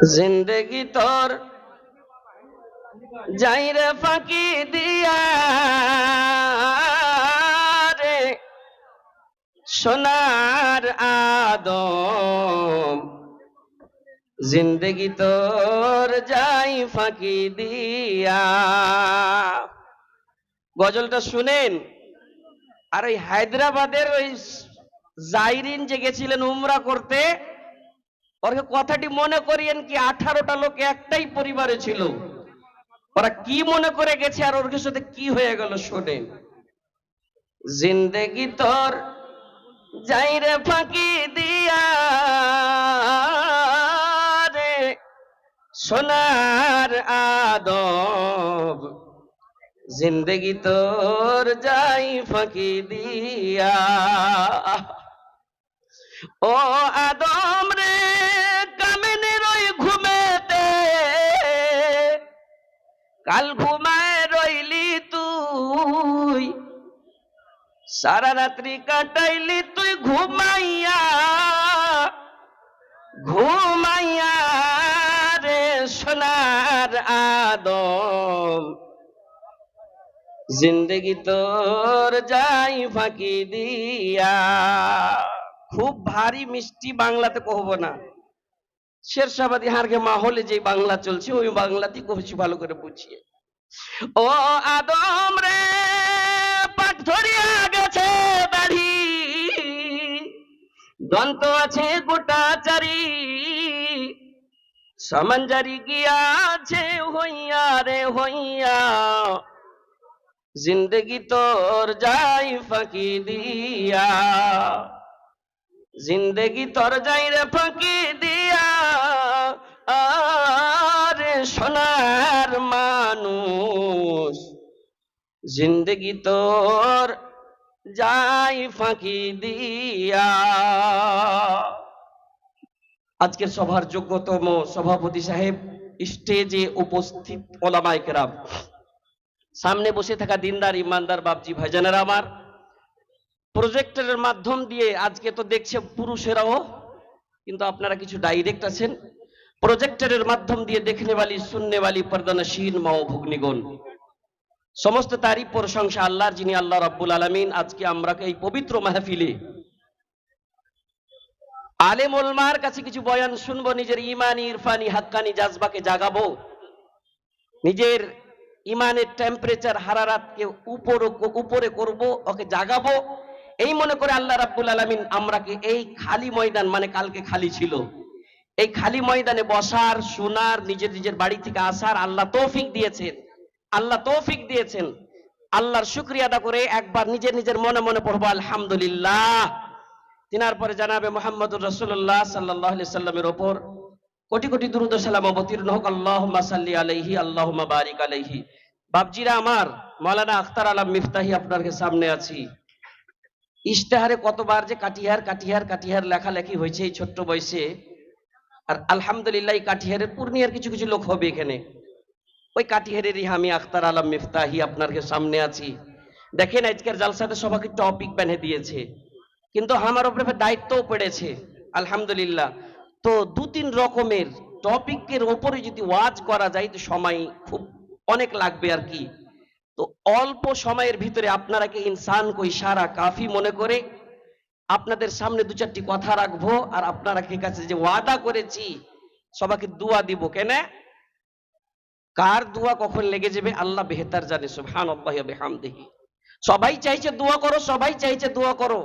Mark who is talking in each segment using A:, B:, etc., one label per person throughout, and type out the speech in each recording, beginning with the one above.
A: জিন্দেগি তোর যাইরে ফাঁকি দিয়া রে সোনার আদম, জিন্দেগি তোর যাই ফাঁকি দিয়া। গজলটা শুনেন। আর ওই হায়দ্রাবাদের ওই জাইরিন যে গেছিলেন উমরা করতে, ওকে কথাটি মনে করিয়েন কি 18টা লোক একটাই পরিবারে ছিল, ওরা কি মনে করে গেছে আর ওর সাথে কি হয়ে গেল শোনেন। জিন্দেগি তোর যাইরে ফাঁকি দিয়া রে সোনার আদম, জিন্দেগি তোর যাই ফাঁকি দিয়া। ও আদম রে কামিনীর ওই ঘুমেতে কাল ঘুমায় রইলি তুই, সারা রাত্রি কাটাইলি তুই ঘুমাইয়া ঘুমাইয়া রে সোনার আদম, জিন্দেগি তোর যাই ফাঁকি দিয়া। খুব ভারী মিষ্টি বাংলাতে কহব না, শেরশাবাদী হারকে মাহলে যে বাংলা চলছে ওই বাংলাতেই কহছি ভালো করে বুঝিয়ে। ও আদম রে পাক ধরিয়া গেছে দাড়ি, দন্ত আছে গোটা চারি, সমাঞ্জারি গিয়াছে হইয়া রে হইয়া, জিন্দেগি তোর যাই ফাঁকি দিয়া। জিন্দেগি তোর যাই রে ফাঁকি দিয়া আরে সোনার মানুষ, জিন্দেগি তোর যাই ফাঁকি দিয়া। আজকের সভার যোগ্যতম সভাপতি সাহেব, স্টেজে উপস্থিত ওলামায়ে কেরাম, সামনে বসে থাকা দিনদার ইমানদার বাপজি ভাইজানেরা আমার, প্রজেক্টরের মাধ্যম দিয়ে আজকে তো দেখছে পুরুষেরাও, কিন্তু আপনারা কিছু ডাইরেক্ট আছেন, প্রজেক্টরের মাধ্যম দিয়ে দেখনে वाली सुनने वाली पर्दानशीन মা ও ভগ্নীগণ, সমস্ত তারিফ প্রশংসা আল্লাহর, যিনি আল্লাহ রাব্বুল আলামিন আজকে আমরা এই পবিত্র মাহফিলে আলেম ওলামার কাছে কিছু বয়ান শুনবো, নিজের ইমানি ইরফানি হাক্কানি জাজবাকে জাগাবো, নিজের ইমানের টেম্পারেচার হারারাতকে উপরে করব, ওকে জাগাবো, এই মনে করে আল্লাহ রাব্বুল আলামিন আমরাকে এই খালি ময়দান, মানে কালকে খালি ছিল, এই খালি ময়দানে বসার, শোনার, নিজের নিজের বাড়ি থেকে আসার আল্লাহ তৌফিক দিয়েছেন। আল্লাহ তৌফিক দিয়েছেন, আল্লাহর শুকরিয়া আদা করে একবার নিজের নিজের মনে মনে পড়বো আলহামদুলিল্লাহ। তিনার পরে জানাবে মুহাম্মদুর রাসূলুল্লাহ সাল্লাল্লাহু আলাইহি সাল্লামের উপর কোটি কোটি দুরূদ ও সালাম অবতীর্ণ হোক। আল্লাহুম্মা সাল্লি আলাইহি, আল্লাহুম্মা বারিক আলাইহি। বাপজিরা আমার, মাওলানা আখতার আলম মিফতাহি আপনার সামনে আছি। ইশতেহারে কতবার যে কাটিহার কাটিহার কাটিহার লেখালেখি হয়েছে এই ছোট্ট বয়সে, আর আলহামদুলিল্লাহ এই কাটিহারের পূর্ণিয়ার কিছু কিছু লোক হবে এখানে, ওই কাটিহারেরই আমি আখতার আলম মিফতাহি আপনার সামনে আছি। দেখেন আজকের জালসাতে সবাইকে টপিক বানিয়ে দিয়েছে, কিন্তু আমার উপরে দায়িত্বও পড়েছে আলহামদুলিল্লাহ। তো দু তিন রকমের টপিকের উপরে যদি ওয়াজ করা যায় তো সময় খুব অনেক লাগবে আর কি। তো অল্প সময়ের ভিতরে আপনারা কি ইনসান কো ইশারা কাফি মনে করে আপনাদের সামনে দু চারটি কথা রাখবো, আর আপনারা কি কাছে যে ওয়াদা করেছি সবাইকে দোয়া দিব। কেন, কার দোয়া কখন লেগে যাবে আল্লাহ বেহতার জানে, সুবহানাল্লাহি ওয়া বিহামদিহি। সবাই চাইছে দোয়া করো, সবাই চাইছে দোয়া করো,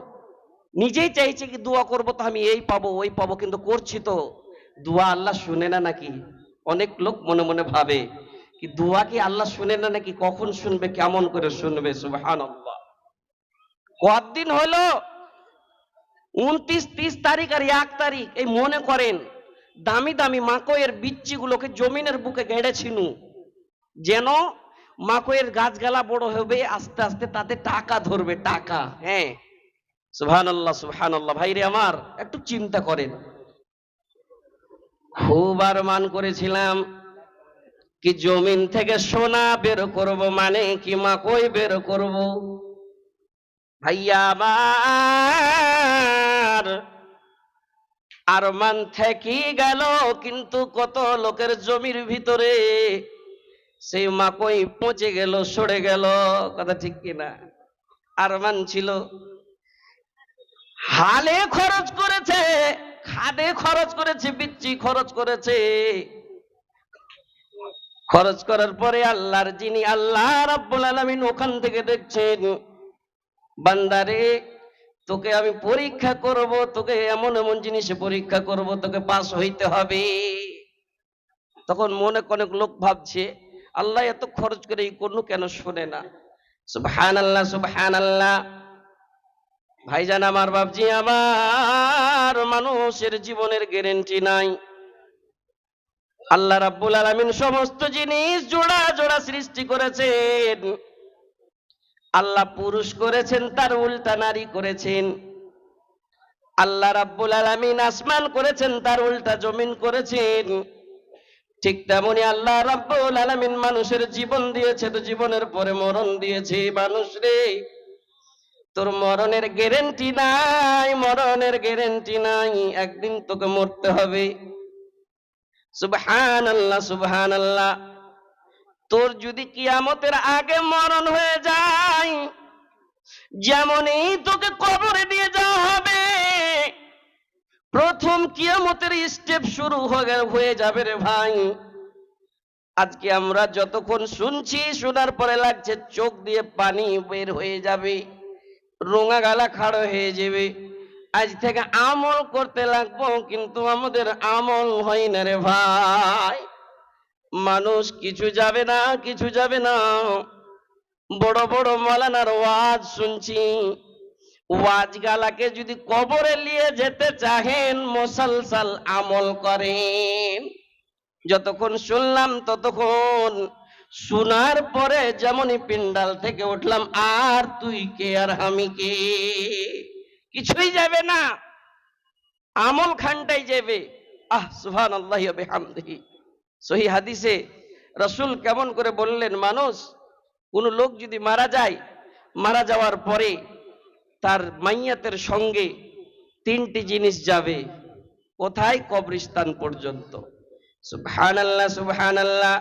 A: নিজেই চাইছে কি দোয়া করবো তো আমি এই পাবো ওই পাবো, কিন্তু করছি তো দোয়া আল্লাহ শুনে না নাকি? অনেক লোক মনে মনে ভাবে কি দোয়া কি আল্লাহ শুনে না নাকি, কখন শুনবে, কেমন করে শুনবে? সুবহানাল্লাহ। কতদিন হলো 29, 30 তারিখ আর 1 তারিখ, এই মনে করেন দামি দামি মাকয়ের বিচ্ছিগুলোকে জমিনের বুকে গেড়েছিনু, যেন মাকয়ের গাছগালা বড় হবে, আস্তে আস্তে তাতে টাকা ধরবে, টাকা। হ্যাঁ, সুবহানাল্লাহ সুবহানাল্লাহ। ভাইরে আমার, একটু চিন্তা করেন, খুব আরমান করেছিলাম কি জমিন থেকে সোনা বের করব, মানে কি মাকই বের করব। ভাইয়া আমার, আরমান থেকেই গেল, কিন্তু কত লোকের জমির ভিতরে সেই মাকই পচে গেল, সরে গেল। কথা ঠিক কিনা? আরমান ছিল, হালে খরচ করেছে, খাদে খরচ করেছে, বিচ্ছি খরচ করেছে। খরচ করার পরে আল্লাহর যিনি আল্লাহ রাব্বুল আলামিন ওখান থেকে দেখছেন, বান্দারে তোকে আমি পরীক্ষা করব, তোকে এমন এমন জিনিসে পরীক্ষা করব, তোকে পাস হইতে হবে। তখন মনে অনেক লোক ভাবছে, আল্লাহ এত খরচ করে এই করলো কেন, শোনে না। সুবহানাল্লাহ, সুবহানাল্লাহ। ভাইজান আমার, বাপজি আমার, মানুষের জীবনের গ্যারান্টি নাই। আল্লাহ রাব্বুল আলামিন সমস্ত জিনিস জোড়া জোড়া সৃষ্টি করেছেন। আল্লাহ পুরুষ করেছেন, তার উল্টা নারী করেছেন। আল্লাহ রাব্বুল আলামিন আসমান করেছেন, তার উল্টা জমিন করেছেন। ঠিক তেমনি আল্লাহ রাব্বুল আলামিন মানুষের জীবন দিয়েছে, তো জীবনের পরে মরণ দিয়েছে। মানুষ রে, তোর মরণের গ্যারান্টি নাই, মরণের গ্যারান্টি নাই, একদিন তোকে মরতে হবে। সুবহানাল্লাহ, সুবহানাল্লাহ। তোর যদি কিয়ামতের আগে মরণ হয়ে যায়, যেমনই তোকে কবরে দিয়ে যাওয়া হবে, প্রথম কিয়ামতের স্টেপ শুরু হয়ে যাবে রে ভাই। আজকে আমরা যতক্ষণ শুনছি, শোনার পরে লাগছে চোখ দিয়ে পানি বের হয়ে যাবে, রোঙা গালা খাড়ো হয়ে যাবে। আজ থেকে আমল করতে লাগবো, কিন্তু আমাদের আমল হয় না রে ভাই। মানুষ কিছু যাবে না, কিছু যাবে না। বড় বড় মাওলানার ওয়াজ শুনছি, ওয়াজ গালাকে যদি কবরে নিয়ে যেতে চাহেন, মুসলসল আমল করেন। যতক্ষণ শুনলাম ততক্ষণ, শোনার পরে যেমনই পিন্ডাল থেকে উঠলাম, আর তুই কে আর আমি কে, কিছুই যাবে না, আমল খানটাই যাবে। সুবহানাল্লাহি ওয়া বিহামদিহি। সহিহ হাদিসে রাসূল কেমন করে বললেন, মানুষ, কোন লোক যদি মারা যায়, মারা যাওয়ার পরে তার মাইয়াতের সঙ্গে তিনটি জিনিস যাবে। কোথায়? কবরস্থান পর্যন্ত। সুবহানাল্লাহ, সুবহানাল্লাহ।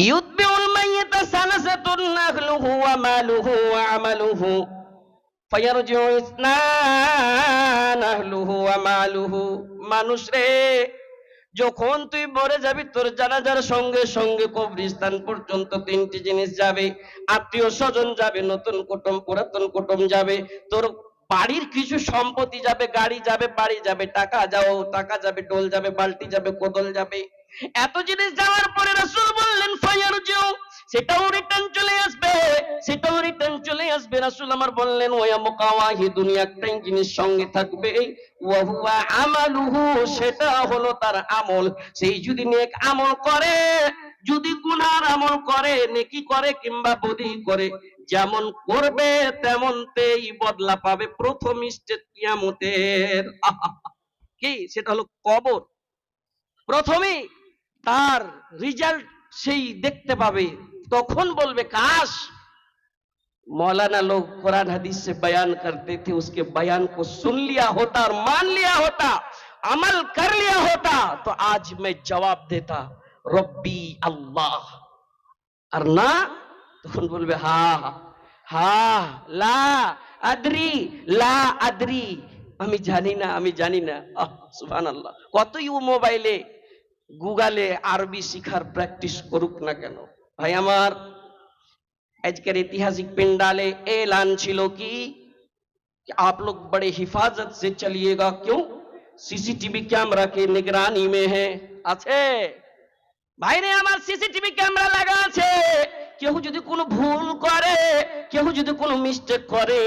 A: ইউতবিউল মাইয়াতা সালাসাতুন, আহলুহু ওয়া মালুহু ওয়া আমালুহু, ফায়ারজিউ ইসনান, আহলুহু ওয়া মালুহু। মানুষ রে, যখন তুই মরে যাবি, তোর জানাজার সঙ্গে সঙ্গে কবরস্থান পর্যন্ত তিনটি জিনিস যাবে। আত্মীয় স্বজন যাবে, নতুন কুটুম, পুরাতন কুটুম যাবে, তোর বাড়ির কিছু সম্পত্তি যাবে, গাড়ি যাবে, বাড়ি যাবে, টাকা যাবে, ডোল যাবে, বালতি যাবে, কোদল যাবে। এত জিনিস যাওয়ার পরে রাসূল বললেন, ফায়ারজিউ, সেটাও রিটার্ন চলে আসবে, সেটাও রিটার্ন চলে আসবে। রাসূল আমার বললেন, ওয়া মুকাওয়াহি, দুনিয়া একটাই জিনিস সঙ্গে থাকবে, ওয়া হুয়া আমালুহু, সেটা হলো তার আমল। সেই যদি নেক আমল করে, যদি গুনার আমল করে, নেকি করে কিংবা বদি করে, যেমন করবে তেমনতেই বদলা পাবে। প্রথম স্টেজ কিয়ামতের কি, সেটা হলো কবর। প্রথমেই তার রিজাল্ট সেই দেখতে পাবে। তখন বলবে, काश मौलाना लोग कुरान हदीस से बयान करते थे, उसके बयान को सुन लिया होता और मान लिया होता, अमल कर लिया होता, तो आज मैं जवाब देता रब्बी अल्लाह। और ना, তখন বলবে হা হা, লা আদরি, লা আদরি, আমি জানি না, আমি জানি না। সুবহানাল্লাহ। কতই ও মোবাইলে গুগলে আরবি শিখার প্র্যাকটিস করুক না কেন, ভাই আমার, আজকের ऐतिहासिक पिंडाले ऐलान छिलो कि आप लोग बड़े हिफाजत से चलिएगा। क्यों? सीसीटीवी कैमरा के निगरानी में है। আছে ভাইরে আমার, সিসিটিভি ক্যামেরা লাগা আছে। কেউ যদি কোনো ভুল করে, কেউ যদি কোনো মিস্টেক করে,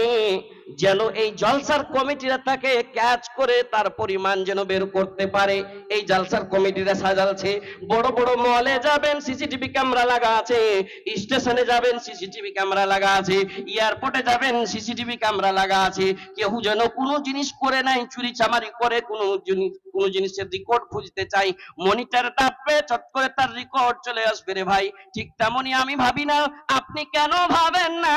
A: যেন এই জলসার কমিটিরা তাকে ক্যাচ করে তার পরিমাণ যেন বের করতে পারে। এই জলসার কমিটিরা সাজালছে। বড় বড় মলে যাবেন, সিসিটিভি ক্যামেরা লাগা আছে। স্টেশনে যাবেন, সিসিটিভি ক্যামেরা লাগা আছে। এয়ারপোর্টে যাবেন, সিসিটিভি ক্যামেরা লাগা আছে। কেউ যেন কোনো জিনিস করে নাই, চুরি চামারি করে কোনো জিনিসের রেকর্ড খুঁজতে চাই, মনিটর টাপবে, চট করে তার রেকর্ড চলে আসবে রে ভাই। ঠিক তেমনি আমি ভাবি না, আপনি কেন ভাবেন না?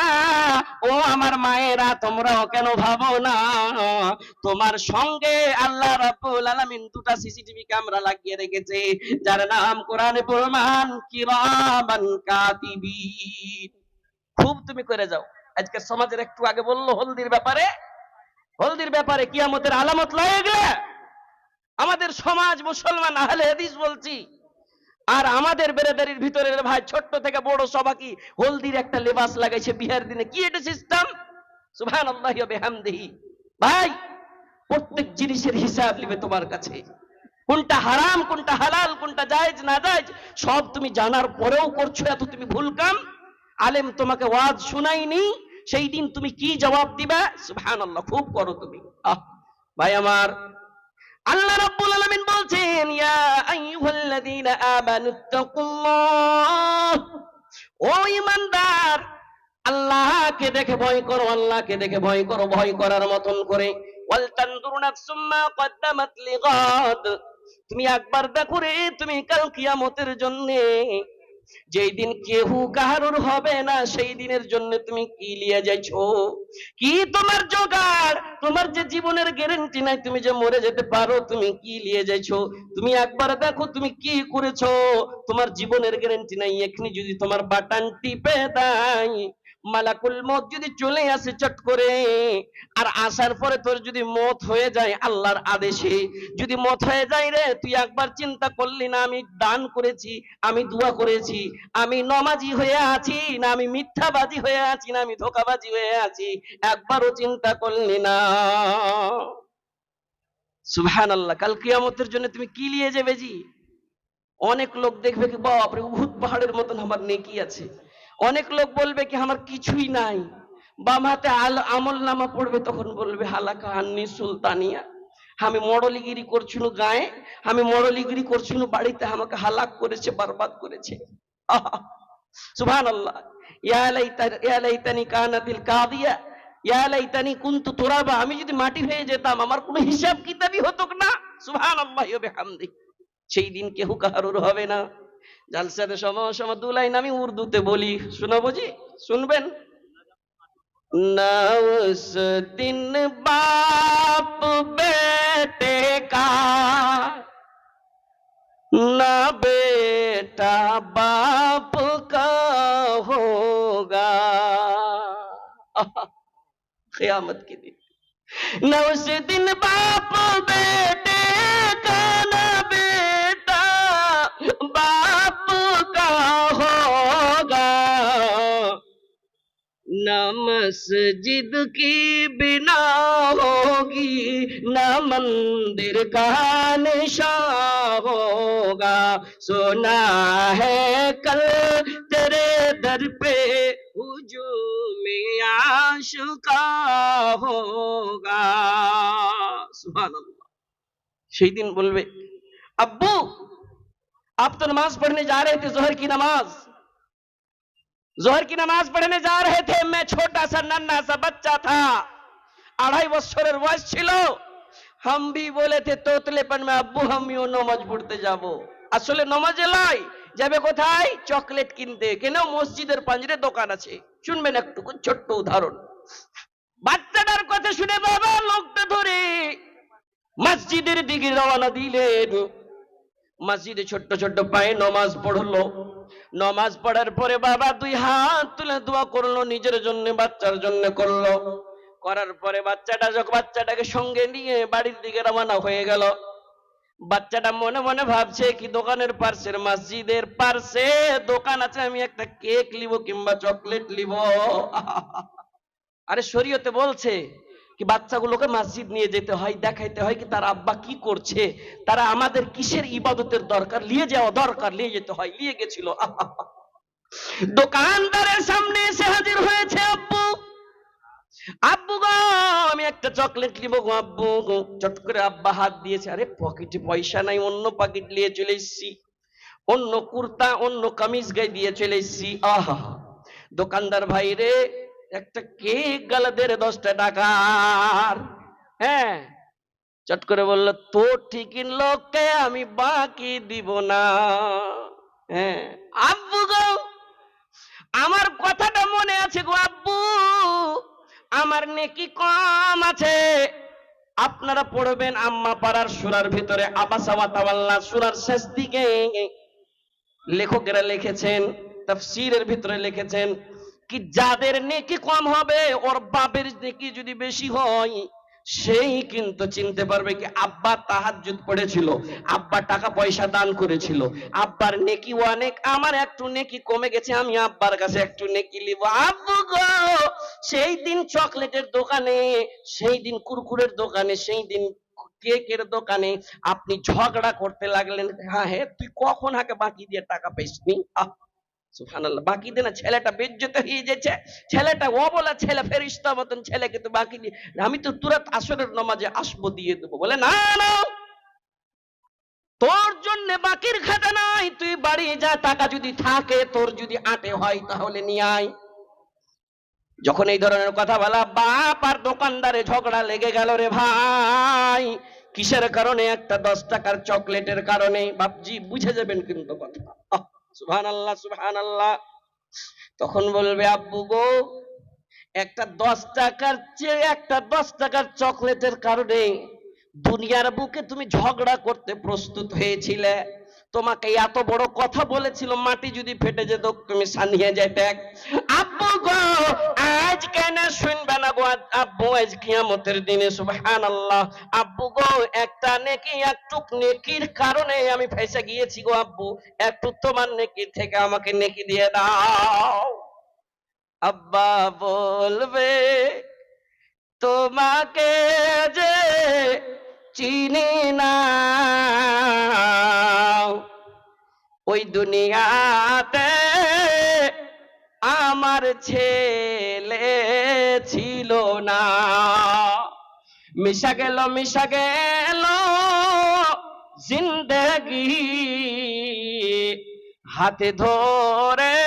A: ও আমার মায়েরা, তোমরা কেন ভাবো না তোমার সঙ্গে আল্লাহ রাব্বুল আলামিন দুটো সিসিটিভি ক্যামেরা লাগিয়ে রেখেছে, যার নাম কোরআনে প্রমাণ কিরামান কাতিবিন। খুব তুমি করে যাও। আজকে সমাজের একটু আগে বললো হলদির ব্যাপারে কিয়ামতের আলামত লয়ে গেলে আমাদের সমাজ মুসলমান আহলে হাদিস বলছি, আর আমাদের বেরাদারির ভিতরে ভাই ছোট্ট থেকে বড় সবাই হলদির একটা লেবাস লাগাইছে বিহার দিনে। কি এটা সিস্টেম? সুবহানাল্লাহি ওয়া বিহামদিহি। ভাই প্রত্যেক জিনিসের হিসাব নেবে তোমার কাছে, কোনটা হারাম কোনটা হালাল কোনটা জায়েজ না জায়েজ সব তুমি জানার পরেও করছো এত তুমি ভুল কাম। আলেম তোমাকে ওয়াজ শুনাইনি, সেই দিন তুমি কি জবাব দিবা? সুবহানাল্লাহ, খুব করো তুমি। ভাই আমার, আল্লাহ রাব্বুল আলামিন বলছেন ইয়া আইয়ুহাল্লাযীনা আমানুত্তাকুল্লাহ, ও ঈমানদার আল্লাহকে দেখে ভয় করো, আল্লাহকে দেখে ভয় করো, ভয় করার মতন করে। ওয়াল তানজুরু নাফসুম মা কদ্দামাত লিগাদ, তুমি একবার দেখো রে তুমি কাল কিয়ামতের জন্য, যেই দিন কেউ কাহারুর হবে না সেই দিনের জন্য তুমি কি লিয়ে যাইছো, কি তোমার জোগাড়, তোমার যে জীবনের গ্যারান্টি নাই, তুমি যে মরে যেতে পারো, তুমি কি লিয়ে যাইছো? তুমি একবার দেখো তুমি কি করেছো, তোমার জীবনের গ্যারান্টি নাই। এখনি যদি তোমার বাটন টিপে দেয়, মালাকুল মউত যদি চলে আসে চট করে, আর আসার পরে তোর যদি মত হয়ে যায় আল্লাহর আদেশে, যদি মত হয়ে যায় রে, তুই একবার চিন্তা করলি না আমি দান করেছি, আমি দোয়া করেছি, আমি নমাজি হয়ে আছি না আমি মিথ্যাবাদী হয়ে আছি না আমি ধোঁকাবাজি হয়ে আছি, একবারও চিন্তা করলি না। সুবহানাল্লাহ, কাল কিয়ামতের জন্য তুমি কি নিয়ে যাবে জি? অনেক লোক দেখবে কি বাপরে উহুদ পাহাড়ের মতন আমার নেকি আছে, অনেক লোক বলবে কি আমার কিছুই নাই, বাম হাতে আমল নামা পড়বে তখন বলবে হালাকা আন্নি সুলতানিয়া, আমি মডলিগিরি করছিল গায়ে, আমি মডলিগিরি করছিল বাড়িতে, আমাকে হালাক করেছে বরবাদ করেছে। সুবহানাল্লাহ, ইয়া লাইতানি কানাতিল কাদিয়া ইয়া লাইতানি কুনতু তুরাবা, আমি যদি মাটি হয়ে যেতাম আমার কোনো হিসাব কিতাবই হতো না। সুবহানাল্লাহি ওয়া বিহামদিহি। সেই দিন কেউ কারোর হবে না। জালসাতে সময় দু লাইন আমি উর্দুতে বলি, শোনাবো জি? শুনবেন? না উস দিন বাপ বেटे का, ना बेटा बाप का होगा, क़यामत के दिन। ना उस दिन बाप बेटे का, ना बेटा बाप का होगा, ना मस्जिद की बिना होगी, ना मंदिर का निशान होगा, सुना है कल तेरे दर पे हुजूम आशिका होगा। सुभानअल्लाह। সেই দিন বলবে अब्बू आप तो नमाज पढ़ने जा रहे थे, जोहर की नमाज पढ़ने जा रहे थे, मैं छोटा सा नन्हा सा बच्चा था, 2.5 বছরের বয়স ছিল, हम भी बोले थे তোতলেপন में अब्बू আমিও নামাজ পড়তে যাব। আসলে নামাজে লাই যাবে কোথায়? চকলেট কিনতে। কেন? মসজিদের পাঞ্জরে দোকান আছে। শুনবেন একটু ছোট্ট উদাহরণ। বাচ্চাটার কথা শুনে বাবা লোকটা ধরে মসজিদের দিকে রওনা দিলেন। মসজিদে ছোট্ট ছোট্ট পায়ে নামাজ পড়লো। নামাজ পড়ার পরে বাবা 2 হাত তুলে দোয়া করলো, নিজের জন্য বাচ্চার জন্য করলো। করার পরে বাচ্চাটাকে সঙ্গে নিয়ে বাড়ির দিকে রওনা হয়ে গেল। বাচ্চাটা মনে মনে ভাবছে কি দোকানের পার্শ্বের মসজিদের পার্শ্বে দোকান আছে, আমি একটা কেক নিব কিংবা চকলেট নিব। আরে শরীয়তে বলছে কি বাচ্চাগুলোকে মসজিদ নিয়ে যেতে হয়, দেখাইতে হয় কি তার আব্বা কি করছে, তারা আমাদের কিসের ইবাদতের দরকার, নিয়ে যাওয়া দরকার, নিয়ে যেতে হয়। নিয়ে গেছিল। দোকানদারের সামনে এসে হাজির হয়েছে আব্বু। আব্বু গো আমি একটা চকলেট নিব গো আব্বু গো। চট করে আব্বা হাত দিয়েছে, আরে পকেটে পয়সা নাই, অন্য পকেট নিয়ে চলে এসেছি, অন্য কুর্তা অন্য কামিজ গায়ে দিয়ে চলে এসেছি। আহা, দোকানদার ভাই রে একটা কেক গেল 10.5 টাকার। হ্যাঁ, চট করে বললো তো ঠিকই লোককে আমি বাকি দিব না। হ্যাঁ আব্বু গো আমার কথাটা মনে আছে গো আব্বু, আমার নেকি কম আছে, আপনারা পড়বেন আম্মা পাড়ার সূরার ভিতরে আবাসা ওয়া তাওয়াল্লা সূরার শেষ দিকে লেখকেরা লিখেছেন, তাফসীরের ভিতরে লিখেছেন কি যাদের নেকি কম হবে ওর বাপের নেকি যদি বেশি হয় সেই কিন্তু চিনতে পারবে কি আব্বা তাহাজ্জুদ পড়েছিল, আব্বা টাকা পয়সা দান করেছিল, আব্বার নেকি অনেক, আমার একটু নেকি কমে গেছে, আমি আব্বার কাছে একটু নেকি নিব। আব্বু গো, সেই দিন চকলেটের দোকানে, সেই দিন কুরকুরের দোকানে, সেই দিন কেকের দোকানে আপনি ঝগড়া করতে লাগলেন, হ্যাঁ হ্যাঁ তুই কখন আগে বাকি দিয়ে টাকা পাইসনি। সুবহানাল্লাহ, বাকি দে না, ছেলেটা বেজ্জত হয়ে যাচ্ছে, ছেলেটা অবলা ছেলে, ফেরেশতা মতন ছেলেকে তো বাকি দিয়ে, আমি তো তুরাত আসরের নামাজে আসবো দিয়ে দেবো। বলে না না, তোর জন্য বাকির খাতা নাই, তুই বাড়ি যা, টাকা যদি থাকে তোর যদি আটে হয় তাহলে নিয়ে আয়। যখন এই ধরনের কথা বলা, বাপ আর দোকানদারে ঝগড়া লেগে গেল রে ভাই। কিসের কারণে? একটা 10 টাকার চকলেটের কারণে। বাপজি বুঝে যাবেন কিন্তু কথা। সুবহানাল্লাহ সুবহানাল্লাহ। তখন বলবে আব্বু গো, একটা 10 টাকার চেয়ে একটা 10 টাকার চকলেটের কারণে দুনিয়ার বুকে তুমি ঝগড়া করতে প্রস্তুত হয়েছিলে, তোমাকে এত বড় কথা বলেছিল, মাটি যদি ফেটে যেত তুমি সানিয়ে যেতে। আব্বু গো, আজ কেন শুনবে না গো আব্বু, আজ কিয়ামতের দিনে সুবহানাল্লাহ। আব্বু গো, একটা নেকি, একটু নেকির কারণে আমি ফেঁসে গিয়েছি গো আব্বু, একটু তোমার নেকি থেকে আমাকে নেকি দিয়ে দাও। আব্বা বলবে তোমাকে যে চিনি না, ওই দুনিয়াতে আমার ছেলে ছিল না। মিশা গেল জিন্দেগি, হাতে ধরে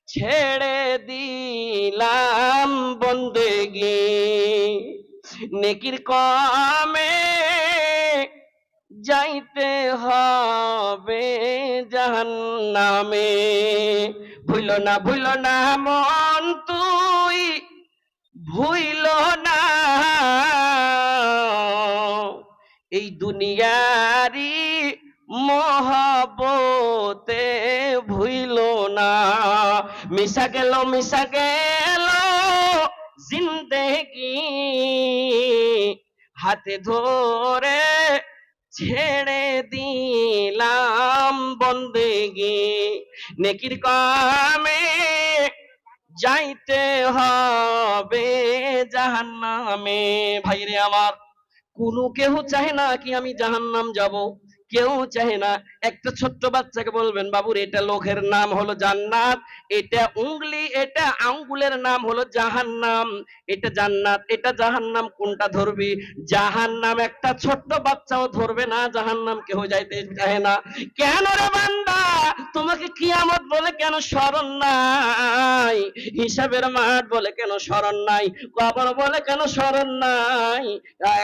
A: ছেড়ে দিলাম বন্দেগি। নেকির কামে যাইতে হবে জাহান্নামে। ভুলো না মন তুই, ভুলো না এই দুনিয়ারি মহব্বতে, ভুলো না। মিশা গেল জিন্দেগি, হাতে ধরে ছেড়ে দিলাম বন্দেগি। নেকির কামে যাইতে হবে জাহান্নামে। ভাইরে আমার, কোনো কেউ চাহে না কি আমি জাহান্নাম যাব, কেউ চাহে না। একটা ছোট্ট বাচ্চাকে বলবেন বাবুর এটা লোকের নাম হলো জান্নাত, এটা উঙ্গলি, এটা আঙ্গুলের নাম হলো জাহান্নাম, এটা জান্নাত এটা জাহান্নাম, কোনটা ধরবি? জাহান্নাম একটা ছোট্ট বাচ্চাও ধরবে না, জাহান্নাম কেউ যাইতে চায় না। কেন রে বান্দা, তোমাকে কিয়ামত বলে কেন স্মরণ নাই? হিসাবের মাঠ বলে কেন স্মরণ নাই? কবর বলে কেন স্মরণ নাই?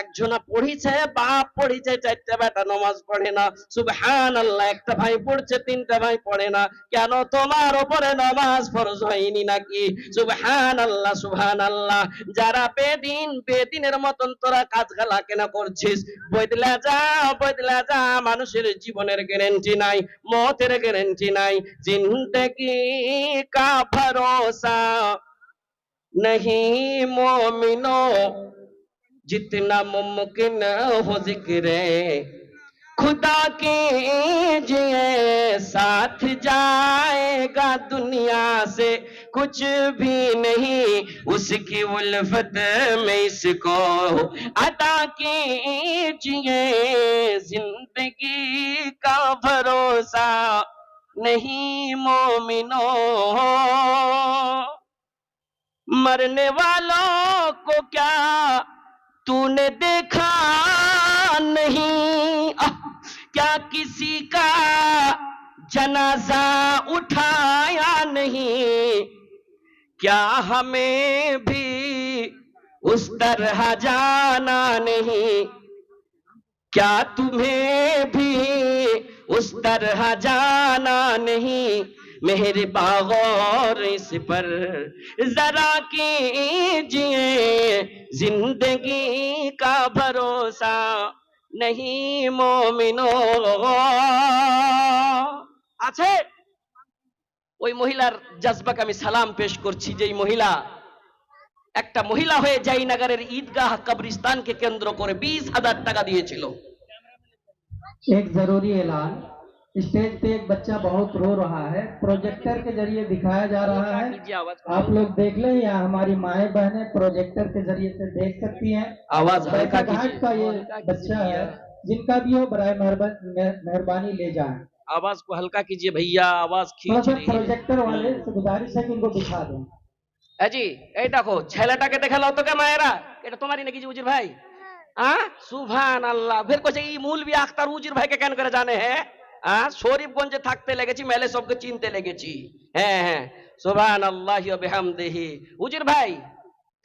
A: একজনা পড়িছে, বাপ পড়িছে, 4টা বেটা নামাজ পড়ে না, সুবহানাল্লাহ। একটা ভাই পড়ছে, 3টা ভাই পড়ে না। কেন? তোমার উপরে নামাজ ফরজ হয়নি নাকি? সুবহানাল্লাহ সুবহানাল্লাহ। যারা বেদিনের মতন তোরা কাজগালা কেন করছিস? বদলা যা, মানুষের জীবনের গ্যারান্টি নাই, মতের গ্যারান্টি নাই। জিন্দেগি কা ভরসা नहीं मोमिनो, जितना मुमकिन हो जिक्र खुदा कीजिए, साथ जाएगा दुनिया से कुछ भी नहीं, उसकी उल्फत में इसको अदा कीजिए। जिंदगी का भरोसा नहीं मोमिनो, मरने वालों को क्या तूने देखा नहीं? क्या किसी का जनाजा उठाया नहीं? क्या हमें भी उस तरह जाना नहीं? क्या तुम्हें भी उस तरह जाना नहीं? मेहरबा गौर इस पर जरा कीजिए, जिंदगी का भरोसा नहीं मोमिनो। আছে ওই মহিলার জজবাকে আমি সালাম পেশ করছি, যেই মহিলা একটা মহিলা হয়ে জয়নগরের ঈদগাহ কবরস্থানকে কেন্দ্র করে 20,000 টাকা দিয়েছিল।
B: एक जरूरी ऐलान, स्टेज पे एक बच्चा बहुत रो रहा है, प्रोजेक्टर के जरिए दिखाया जा रहा है। आप लोग देख लें, या हमारी माएं बहनें प्रोजेक्टर के जरिए से देख सकती हैं।
A: आवाज हल्का
B: घाट का ये बच्चा है, जिनका भी हो बराए मेहरबानी ले जाएं।
A: आवाज को हल्का कीजिए भैया, आवाज
B: थोड़ा
A: खींच
B: सा
A: रही है।
B: प्रोजेक्टर वाले से गुजारिश है कि इनको दिखा दें।
A: জি এই দেখো ছেলেটাকে দেখে লাও তো কে মায়েরা, এটা তোমারই নাকি জি উজির ভাই? সুবহান আল্লাহ। ফের কইছে এই মৌলভী আখতার উজির ভাইকে কেন করে জানে? হ্যাঁ শরীফগঞ্জে থাকতে লেগেছি, মেলে সবকে চিনতে লেগেছি। হ্যাঁ হ্যাঁ, সুবহান আল্লাহ ওয়া বিহামদিহি। উজির ভাই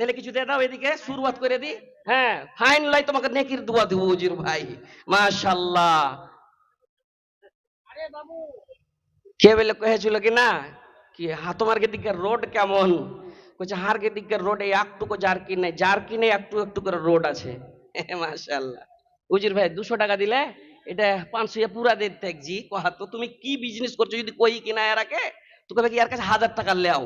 A: তাহলে কিছু দিয়ে দাও, এদিকে শুরুয়াত করে দি। হ্যাঁ ফাইনালি তোমাকে নেকির দোয়া দেব উজির ভাই, মাশাআল্লাহ। কে বলে কহেছিল কি না কি তোমার দিকের রোড কেমন? কইছে হার দিকের রোড এই একটুকু জারকি নেই একটু একটু করে রোড আছে। মাশাআল্লাহ। উজির ভাই 200 টাকা দিলে এটা 500 পুরা দিতে জি। কহা তো তুমি কি বিজনেস করছো, যদি কই কিনা এরাকে তো কবে কি এর কাছে 1000 টাকা লেও।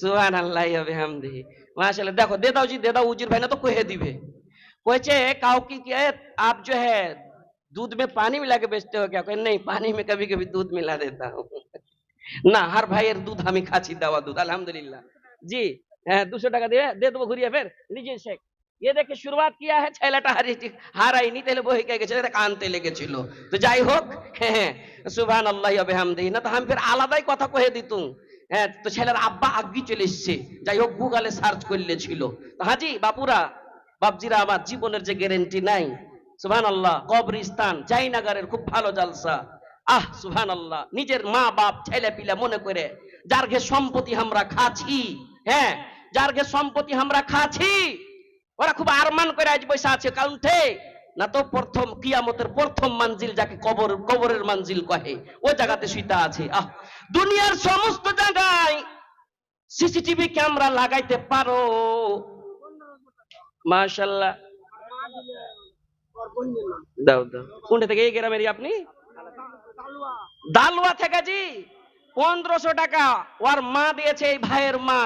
A: সুবহানাল্লাহ ওয়া বিহামদিহি। মাশাআল্লাহ। দেখো দে দাও জি, দে দাও। উজির ভাই না তো কহে দিবে। কইছে কাউ কি आप जो है दूध में पानी मिला के बेचते हो क्या? नहीं, पानी में कभी कभी दूध मिला देता हूँ। না হার ভাইয়ের দুধ আমি খাচ্ছি, দেওয়া দুধ আলহামদুলিল্লাহ। জি হ্যাঁ 200 টাকা দিয়ে দে দেবো ঘুরিয়ে। ফের लीजिए शेख, ये देखिए शुरुआत किया है। ছেলেটা হারাইনি, তাহলে বই কে গেছে, কানতে লেগেছিল। তো যাই হোক, হ্যাঁ সুবহানাল্লাহি ওয়া বিহামদিহি। না তো আমি ফের আলাদাই কথা কয়ে দিতুম। হ্যাঁ তো ছেলের আব্বা আগে চলে এসছে, যাই হোক গুগলে সার্চ করলে ছিল। তো হাজি বাপুরা বাপজিরা আমার, জীবনের যে গ্যারেন্টি নাই। সুবহানাল্লাহ। কবরস্থান জয়নগরের খুব ভালো জালসা। সুবহানাল্লাহ। নিজের মা বাপ ছেলে পিলে মনে করে যার ঘে সম্পত্তি আমরা খাচ্ছি, হ্যাঁ যার ঘে সম্পত্তি আমরা খাচ্ছি, ওরা খুব আরমান করে আজ বসে আছে। কারণ না তো প্রথম কিয়ামতের প্রথম মঞ্জিল যাকে কবরের মঞ্জিল কহে, ওই জায়গাতে শুইতা আছে। দুনিয়ার সমস্ত জায়গায় সিসিটিভি ক্যামেরা লাগাইতে পারো, মাশাআল্লাহ। দাও দাও। কোনটা থেকে? এই গ্রামেরই আপনি? দালুয়া থেকে জি। 1500 টাকা ওর মা দিয়েছে, এই ভাইয়ের মা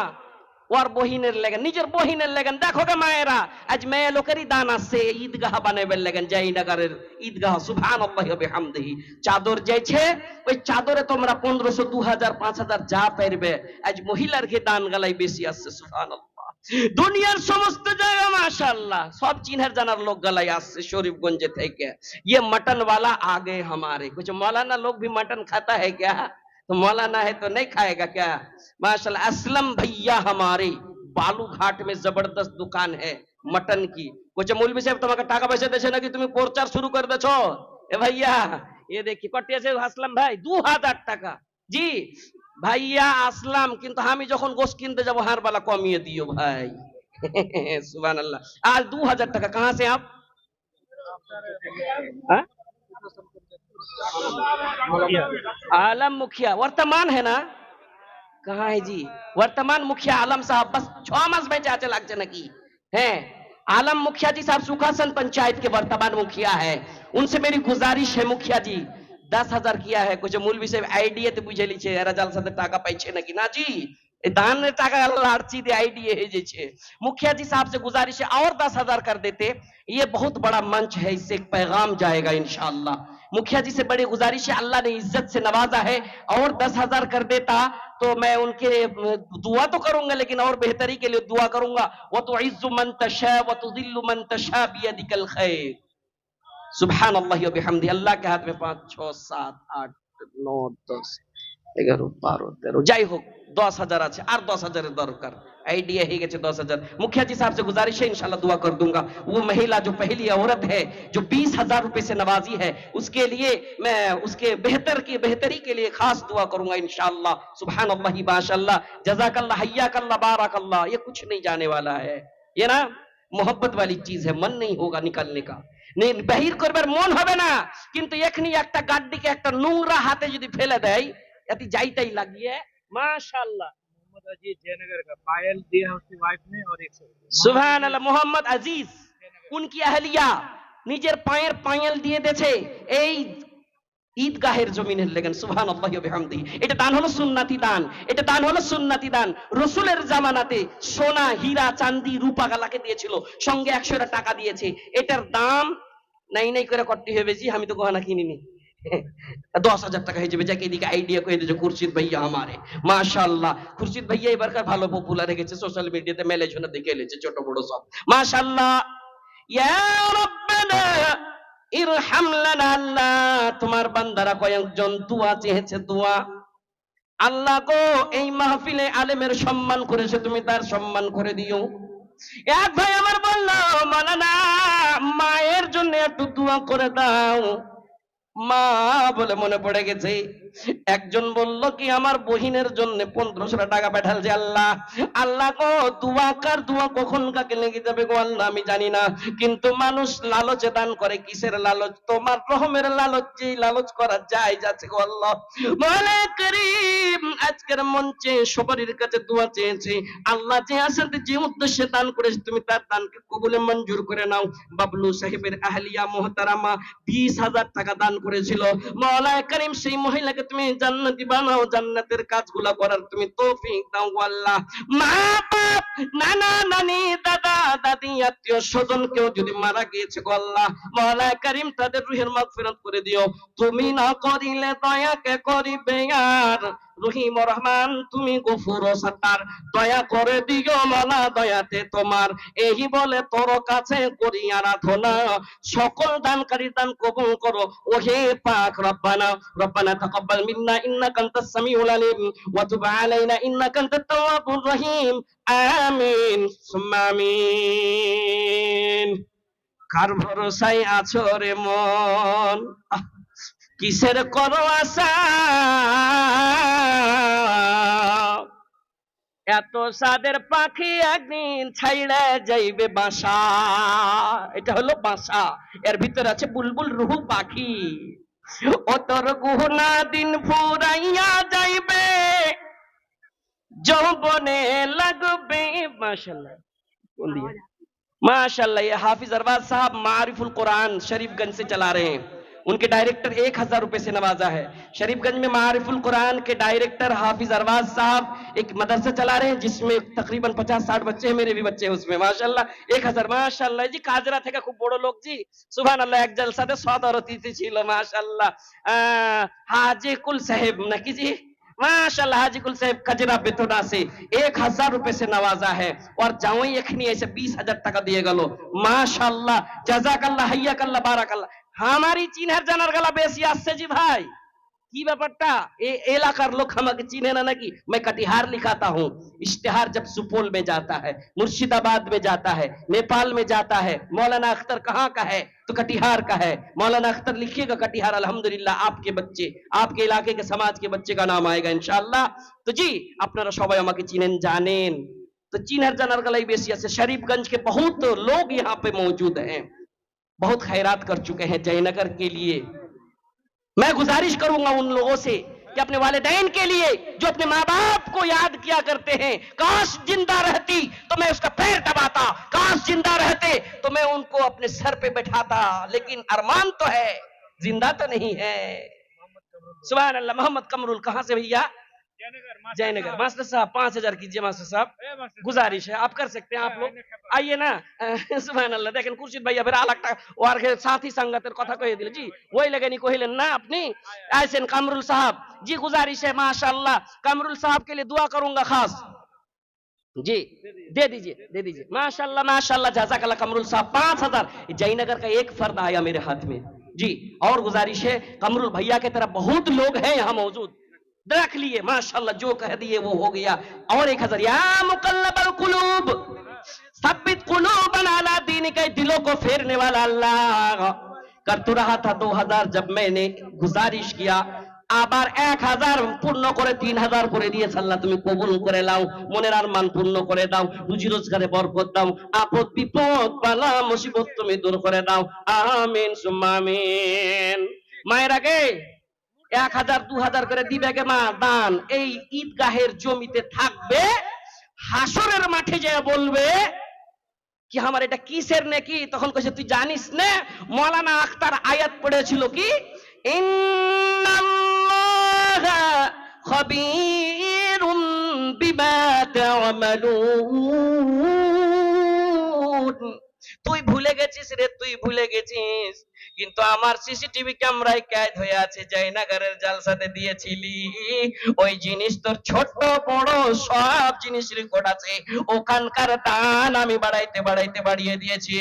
A: ওর বহিনের লেগেন, নিজের বহিনের লেগেন। দেখো গে মায়েরা, আজ মেয়ে লোকেরই দান আসছে ঈদগাহ বানাইবার লেগেন, জয়নগরের ঈদগাহ। সুবহানাল্লাহি ওয়া বিহামদিহি। চাদর যাইছে, ওই চাদরে তোমরা 1500 2000 5000 যা পারবে, আজ মহিলার কে দান গালাই বেশি আসছে। সুবহানাল্লাহ। দুনিয়ার সমস্ত জায়গা माशाअल्लाह सब चिन्हर জানার लोग गलाई আসছে शरीफगंज থেকে। ये मटन वाला आ गए हमारे। कुछ मौलाना लोग भी मटन खाता है क्या? तो मौलाना है तो नहीं खाएगा क्या? माशाअल्लाह। असलम भैया हमारे बालू घाट में जबरदस्त दुकान है मटन की। कुछ मौलवी साहब তোমাকে টাকা পয়সা দেছে নাকি তুমি প্রচার শুরু করে দেছো? এ ভাইয়া ये देखिए কটিয়েছে আসলাম ভাই 2000 টাকা। জি ভাইয়া আসলাম, কিন্তু আমি যখন গোশ কিনতে যাব হারবালা কমিয়ে দিও ভাই। সুবহানাল্লাহ। आज 2000 টাকা। कहां से आप? आलम मुखिया वर्तमान है ना? कहाँ है जी वर्तमान मुखिया आलम साहब? बस 6 मास में चाचे लगছে নাকি? हैं आलम मुखिया जी साहब सुखासन पंचायत के वर्तमान मुखिया है। उनसे मेरी गुजारिश है मुखिया जी, 10,000 किया है। कुछ मौलवी साहब आइडिया तो बुझे लीचे এরা জালসাতে টাকা পাইছে নাকি? না জি, दान टाका लाड़ची दे आइडिया है जैसे। मुखिया जी साहब से गुजारिश है और 10,000 कर देते। ये बहुत बड़ा मंच है, इससे एक पैगाम जाएगा इंशाअल्लाह। मुखिया जी से बड़ी गुजारिश है, अल्लाह ने इज्जत से नवाजा है, और 10,000 कर देता तो मैं उनके दुआ तो करूंगा, लेकिन और बेहतरी के लिए दुआ करूंगा। व तुइज्जु मन तशा व तुदिल्लु मन तशा बियदिकल खैर। सुब्हानअल्लाह व बिहम्दी। अल्लाह के हाथ में 5 6 7 8 9 10 11 12 13 যাই হোক 10,000 আছে, আর 10,000 এর দরকার। आइडिया ही गए 10,000। मुखिया जी साहब से गुजारिश है इंशाल्लाह दुआ कर दूंगा। वो महिला जो पहली औरत है जो 20,000 रुपए से नवाजी है, उसके लिए मैं उसके बेहतरी के लिए खास दुआ करूंगा इंशाल्लाह। सुभानअल्लाह माशाअल्लाह जज़ाकल्लाह हय्याकल्लाह बारकल्लाह। ये कुछ नहीं जाने वाला है, ये ना मोहब्बत वाली चीज है, मन नहीं होगा निकालने का। नहीं বাহির করবার মন হবে না, কিন্তু এখনি একটা গাড্ডিকে একটা নোংরা হাতে যদি ফেলে দেয়, याती जाइताई लगी है माशाल्लाह।
C: मोहम्मद अजीज जयनगर का पायल दिया है उसकी वाइफ ने और 100
A: सुभान अल्लाह। मोहम्मद अजीज उनकी अहलिया निजेर पाয়ের পায়েল দিয়ে দেছে এই ঈদগাহের জমিনের লেগেন। সুবহানাল্লাহি ওয়া বিহামদিহি। এটা দান হলো সুন্নতি দান, এটা দান হলো সুন্নতি দান। রাসূলের জামানাতে সোনা হীরা চাঁদি রূপা গালাকে দিয়েছিল, সঙ্গে 100 টাকা দিয়েছে। এটার দাম নাই নাই করে করতে হবে জি, আমি তো গহনা কিনিনি। 10,000 টাকা হয়ে যাবে। যাকে এদিকে আইডিয়া করে দিয়েছে খুরশিদ ভাইয়া আমারে মাশাআল্লাহ। খুরশিদ ভাইয়া এবারকার ভালো পপুলার হয়ে গেছে, সোশ্যাল মিডিয়াতে মেলে ঝুনে দেখে এলেছে ছোট বড় সব মাশাআল্লাহ। ইয়া রাব্বানা ইরহাম লানা, আল্লাহ তোমার বান্দারা কয়েকজন দোয়া চেয়েছে, দোয়া। আল্লাহ গো এই মাহফিলে আলেমের সম্মান করেছে, তুমি তার সম্মান করে দিও। এক ভাই আমার বলল, মাওলানা মায়ের জন্য একটু দোয়া করে দাও। মা বলে মনে পড়ে গেছে। একজন বলল কি আমার বহিনের জন্য 1500 টাকা পাঠালছে। আল্লাহ আল্লাহ গো দোয়া কার দোয়া কখন কাকে লেগে যাবে গো আল্লাহ আমি জানি না, কিন্তু মানুষ লালচে দান করে। কিসের লালচ? তোমার রহমের লালচ। যে লালচ করা যায় যাচ্ছে গো আল্লাহ। মাওলা করিম আজকের মঞ্চে সবারই কাছে দোয়া চেয়েছে। আল্লাহ যে আসাতে যে উদ্দেশ্যে দান করেছে তুমি তার দানকে কবুলে মঞ্জুর করে নাও। বাবলু সাহেবের আহলিয়া মুহতারামা 20,000 টাকা দান করেছিল। মাওলা করিম সেই মহিলাকে তুমি জান্নাতি বানাও, জান্নাতের কাজগুলো করার তুমি তৌফিক দাও গো আল্লাহ। মা বাপ নানা নানি দাদা দাদি আত্মীয় স্বজন কেউ যদি মারা গিয়েছে গো আল্লাহ, মাওলা করিম তাদের রূহের মাগফিরাত করে দিও। তুমি না করিলে দয়া কে করিবে আর? রহিম রহমান তুমি গফুর ও সাত্তার, দয়া করে দিও মাওলা দয়াতে তোমার। এই বলে তোর কাছে করি আরাধনা, সকল দানকারী দান কবুল করো ওহে পাক রব্বানা। রব্বানা তাকাব্বাল মিন্না ইন্নাকা আনতাস সামিউল আলিম ওয়া তুব আলাইনা ইন্নাকা আনতাত তাওয়াবুর রহিম। আমিন সুম্মা আমিন। কার ভরসায় আছো রে মন, কিসের করো আশা? এত সাদের পাখি একদিন ছাইড়া যাইবে বাসা। এটা হলো বাসা, এর ভিতরে আছে বুলবুল রুহু পাখি। ও তোর গুহনা দিন ফুরাইয়া যাইবে, যৌবনে লাগবে। माशाल्लाह माशाल्लाह। ये हाफिज अरबाज साहब मारिफुल कुरान शरीफगंज से चला रहे हैं। उनके डायरेक्टर 1000 रुपए से नवाजा है। शरीफगंज में मारिफुल कुरान के डायरेक्टर हाफिज अरबाज साहब एक मदरसा चला रहे हैं जिसमें तकरीबन 50-60 बच्चे हैं, मेरे भी बच्चे हैं उसमें माशाल्लाह। 1000 माशाल्लाह जी। काजरा থেকে খুব বড় লোক জি সুবহানাল্লাহ। এক জলসাতে 17 অতিথি ছিল মাশাআল্লাহ। হাজি কুল সাহেব নাকি জি माशाल्लाह। हाजी कुल साहब कजरा बेतोड़ा से 1000 रुपए से नवाजा है और जाओ यखनी ऐसे 20,000 টাকা দিয়ে গেল माशाल्लाह। জাযাকাল্লাহ হাইয়াকাল্লাহ বারাকাল্লাহ। हमारी চিনহার জানার গলা বেশি আসছে জি ভাই। কি ব্যাপারটা? এই এলাকার লোক আমাকে চিনে না নাকি? मैं कटिहार लिखाता हूँ। इश्तिहार जब सुपौल में जाता है, मुर्शिदाबाद में जाता है, नेपाल में जाता है। मौलाना अख्तर कहाँ का है? तो कटिहार का है। मौलाना अख्तर लिखिएगा कटिहार। अल्हम्दुलिल्लाह आपके बच्चे, आपके इलाके के समाज के बच्चे का नाम आएगा इंशाअल्लाह। तो जी আপনারা সবাই আমাকে চিনেন জানেন। तो চিনহার জানার গলাই বেশি আছে। शरीफगंज के बहुत लोग यहाँ पे मौजूद हैं, बहुत खैरात कर चुके हैं जयनगर के लिए। मैं गुजारिश करूंगा उन लोगों से कि अपने वालिदैन के लिए जो अपने माँ बाप को याद किया करते हैं, काश जिंदा रहती तो मैं उसका पैर दबाता, काश जिंदा रहते तो मैं उनको अपने सर पे बैठाता, लेकिन अरमान तो है, जिंदा तो नहीं है। सुभान अल्लाह। मोहम्मद कमरुल कहाँ से भैया? जयनगर। मास्टर साहब 5000 कीजिए मास्टर साहब, गुजारिश है, आप कर सकते हैं आप लोग आइए ना। সুবহান আল্লাহ। দেখেন খুরশিদ ভাইয়া ফের আরেকটা ওর সাথী संगতের কথা কয়ে দিল জি। ওই লাগেনি কহিলেন না আপনি আইছেন কামরুল साहब जी। गुजारिश है माशाल्लाह, कामरुल साहब के लिए दुआ करूंगा खास जी। दे दीजिए माशाल्लाह माशाल्लाह। जज़ाकल्लाह कमरुल साहब 5000। जयनगर का एक फर्द आया मेरे हाथ में जी। और गुजारिश है कमरुल भैया की तरह बहुत लोग हैं यहाँ मौजूद, रख लिए माशाल्लाह। जो कह दिए वो हो गया। और 1000। या मुकल्लबल कुलूब सब्बित कुलूबना अला दीनिक, दिलों को फेरने वाला अल्लाह। कर तो रहा था 2000 जब मैंने गुजारिश किया, আবার 1000 পূর্ণ করে 3000 করে দিয়েছে। আল্লাহ তুমি কবুল করে নাও, মনের আরমান পূর্ণ করে দাও, রুজি রোজগারে বরকত দাও, আপদ বিপদ বালা মুসিবত তুমি দূর করে দাও। আমিন সুম্মা আমিন। মায়ের আগে 1000 2000 করে দিবে গে মা দান, এই ঈদগাহের জমিতে থাকবে, হাসরের মাঠে যে বলবে কি আমার এটা কিসের নাকি, তখন কইছে তুই জানিস না মৌলানা আখতার আয়াত পড়েছিল কি ইন্নাল্লাহা খাবীরুম বিমা তা'মালুন। তুই ভুলে গেছিস রে, তুই ভুলে গেছিস, কিন্তু আমার সিসিটিভি ক্যামেরায় ক্যাদ হয়ে আছে জয়নগরের জালসাতে দিয়েছিলি ওই জিনিস, তোর ছোট বড় সব জিনিস রেকর্ড আছে, ওখানকার দান আমি বাড়াইতে বাড়াইতে বাড়িয়ে দিয়েছি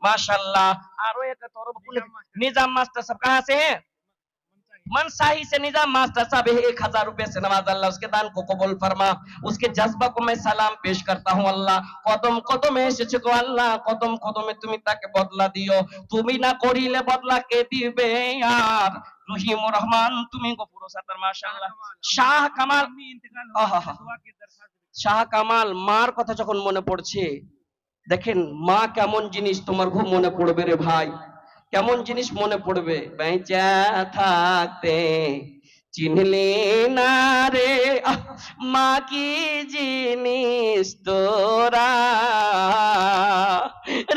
A: माशाल्लाह। आरो एक तौर निजाम मास्टर साहब कहाँ से है? मनसाही से निजाम मास्टर साहब 1000 रुपए से नवाज अल्लाह उसके दान को कबूल फरमा, उसके जज्बा को मैं सलाम पेश करता हूँ। अल्लाह कदम कदमे এসেছে গো আল্লাহ, কদম কদমে তুমি তাকে বদলা দিও, তুমি না করিলে বদলা কে দিবে আর রহিমুর রহমান তুমি গফুর সাত্তার। মাশাআল্লাহ শাহ কামাল, আহা শাহ কামাল মার কথা যখন মনে পড়ছে, দেখেন মা কেমন জিনিস, তোমার খুব মনে পড়বে রে ভাই, কেমন জিনিস মনে পড়বে। বেঁচে থাকতে চিনলি না রে মা কি জিনিস তোরা,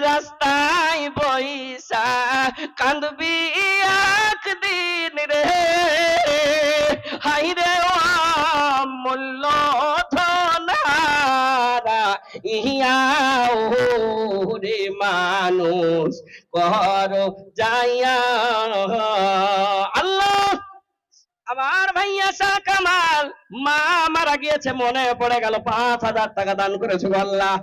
A: রাস্তায় বইসা কাঁদবি একদিন রে, হাই রে অমূল্য ধনারা ইহাও রে মানুষ কর যাইয়া। আল্লাহ আমার ভাইয়া শাহ কামাল মা মারা গিয়েছে, মনে পড়ে গেল 5000 টাকা দান করেছে গো আল্লাহ।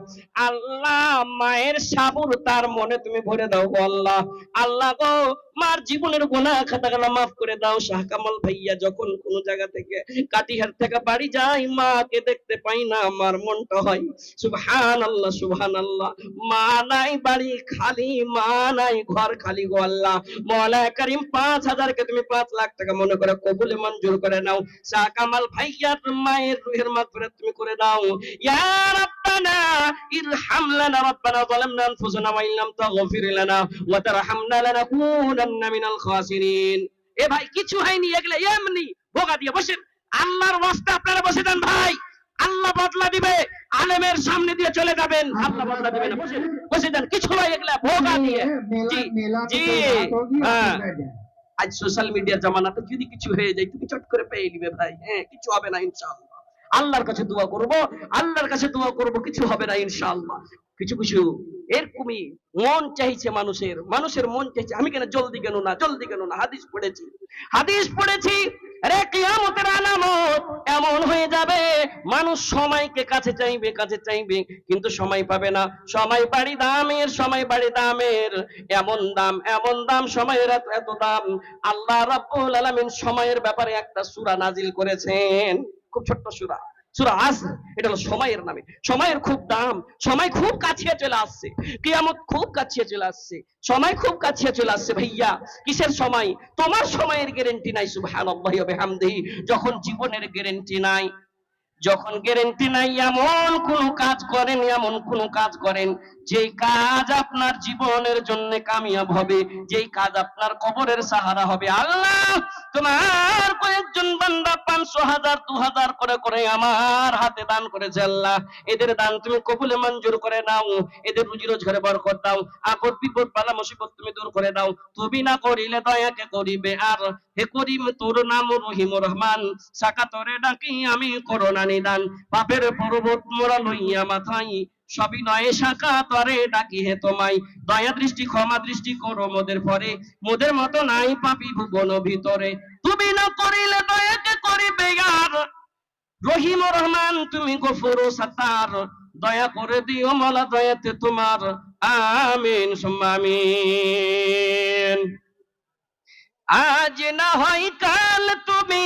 A: আল্লাহ মায়ের সাবুর তার মনে তুমি ভরে দাও গো আল্লাহ। আল্লাহ গো মার জীবনের গুনাহ খাতাগুলো মাফ করে দাও। শাহ কামাল ভাইয়া যখন কোন জায়গা থেকে কাটিহার থেকে বাড়ি যায়, মাকে দেখতে পাই না, আমার মনটা হয় সুবহানাল্লাহ সুবহানাল্লাহ। মা নাই বাড়ি খালি, মা নাই ঘর খালি গো আল্লাহ। মওলা করিম 5000 কে তুমি 5 লাখ টাকা মনে করে কবুলে মঞ্জুর করে নাও। শাহ কামাল ভাইয়ার মায়ের রুহের মাগফিরাত তুমি করে দাও ইয়া রাব্বানা ইরহাম লানা রাব্বানা যালামনা আনফুসানা ওয়া ইল্লাম তাগফির লানা ওয়া তারহামনা লানাকুনান্না মিনাল খাসিরিন। এ ভাই কিছু হয়নি, এগুলা এমনি ভোগা দিয়ে বসেন, আল্লাহর ওয়াস্তে আপনারা বসে দেন ভাই, আল্লাহ বদলা দিবে। আলেমের সামনে দিয়ে চলে যাবেন, আল্লাহ বদলা দিবে না, বসেন বসে দেন, কিছু নয় এগুলা ভোগা দিয়ে। জি জি হ্যাঁ, আজ সোশ্যাল মিডিয়ার জামানাতে যদি কিছু হয়ে যায় তুমি চট করে পেয়ে নিবে ভাই, হ্যাঁ কিছু হবে না ইনশাআল্লাহ। আল্লাহর কাছে দোয়া করব, আল্লাহর কাছে দোয়া করব, কিছু হবে না ইনশাআল্লাহ। কিছু কিছু এরকমই মন চাইছে মানুষের, মানুষের মন চাইছে আমি কেন জলদি কেন না, জলদি কেন না। হাদিস পড়েছি, হাদিস পড়েছি রে কিয়ামতের আলামত এমন হয়ে যাবে মানুষ সময়কে কাছে চাইবে, কাছে চাইবে কিন্তু সময় পাবে না। সময় বাড়ি দামের, সময় বাড়ি দামের, এমন দাম এমন দাম, সময়ের এত এত দাম। আল্লাহ রাব্বুল আলামিন সময়ের ব্যাপারে একটা সূরা নাজিল করেছেন, খুব ছোট্ট সূরা, সূরা আসর। এটা হলো সময়ের নামে, সময়ের খুব দাম, সময় খুব কাছে চলে আসছে, কিয়ামত খুব কাছে চলে আসছে, সময় খুব কাছে চলে আসছে। ভাইয়া কিসের সময়? তোমার সময়ের গ্যারান্টি নাই সুবহানাল্লাহি ওয়া বিহামদিহি। যখন জীবনের গ্যারান্টি নাই, যখন গ্যারান্টি নাই, এমন কোন কাজ করেন, এমন কোন কাজ করেন যেই কাজ আপনার জীবনের জন্য কামিয়াব হবে, যেই কাজ আপনার কবরের সাহারা হবে। আল্লাহ তোমার কয়েকজন বান্দা 500 1000 2000 করে করে আমার হাতে দান করেছে, আল্লাহ এদের দান তুমি কবুলে মঞ্জুর করে নাও, এদের রুজি রোজগারে বরকত দাও, আপদ বিপদ বালা মুসিবত তুমি দূর করে দাও। তুমি না করিলে দয়াকে করিবে আর, হে করিম তোর নাম রহিমুর রহমান, সাকা তোরে ডাকি আমি করোনা নিদান, পাপের পর্বত মোরা লইয়া মাথায়, সবই নয় শাখা তরে ডাকি হে তোমায়, দয়া দৃষ্টি ক্ষমা দৃষ্টি করো মোদের পরে, মোদের মতো নাই পাপী ভুবন ভিতরে, তুমি না করিলে দয়াকে করিবে আর, রহিম রহমান তুমি গফুর সাত্তার, দয়া করে দিও মালা দয়াতে তোমার, আমিন সুম্মা আমিন। আজ না হয় কাল তুমি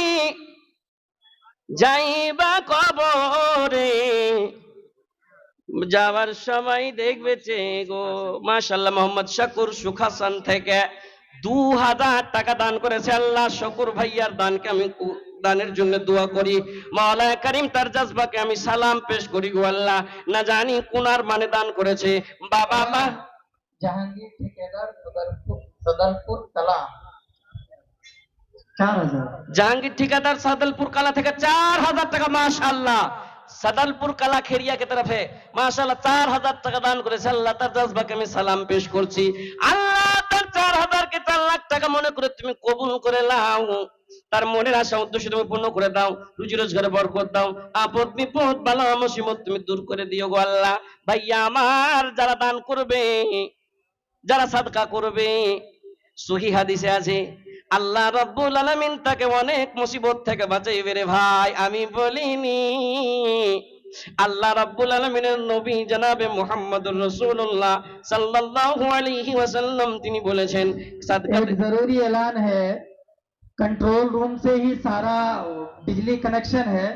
A: যাইবা কবরে, যাওয়ার সময় দেখবে চে গো। মাশাআল্লাহ মোহাম্মদ শাকুর সুখাসান থেকে 2000 টাকা দান করেছে। আল্লাহ শাকুর ভাইয়ার দানকে আমি দানের জন্য দোয়া করি, মাওলা করিম তার জজবাকে আমি সালাম পেশ করি গো আল্লাহ। না জানি কোনার মানে দান করেছে বাবা মা
B: জাহাঙ্গীর ঠিকাদার সদরপুর কলা। 4,000।
A: জাহাঙ্গীর ঠিকাদার সাদলপুর কালা থেকে 4,000 টাকা, মাশাআল্লাহ। সাদলপুর কালা খেরিয়া কে তরফে মাশাআল্লাহ 4,000 টাকা দান করেছে। আল্লাহ তার জজবাকে আমি সালাম পেশ করছি। আল্লাহ তার 4,000 কে 4 লাখ টাকা মনে করে তুমি কবুল করে নাও। তার মনের আশা উদ্দেশ্য তুমি পূর্ণ করে দাও, রুজি রোজগারে বরকত দাও, আপদ বিপদ বালা মুসিবত তুমি দূর করে দিও গো আল্লাহ। ভাইয়া আমার যারা দান করবে, যারা সাদকা করবে, সহি হাদিসে আছে আল্লাহ রাব্বুল আলামিন তাকে অনেক মুসিবত থেকে বাঁচাইবে রে ভাই, আমি বলিনি। আল্লাহ রাব্বুল আলামিনের নবী জনাবে মুহাম্মদুর রাসূলুল্লাহ সাল্লাল্লাহু আলাইহি ওয়াসাল্লাম তিনি বলেছেন সাদকা।
B: एक जरूरी ऐलान है, कंट्रोल रूम से ही सारा बिजली कनेक्शन है,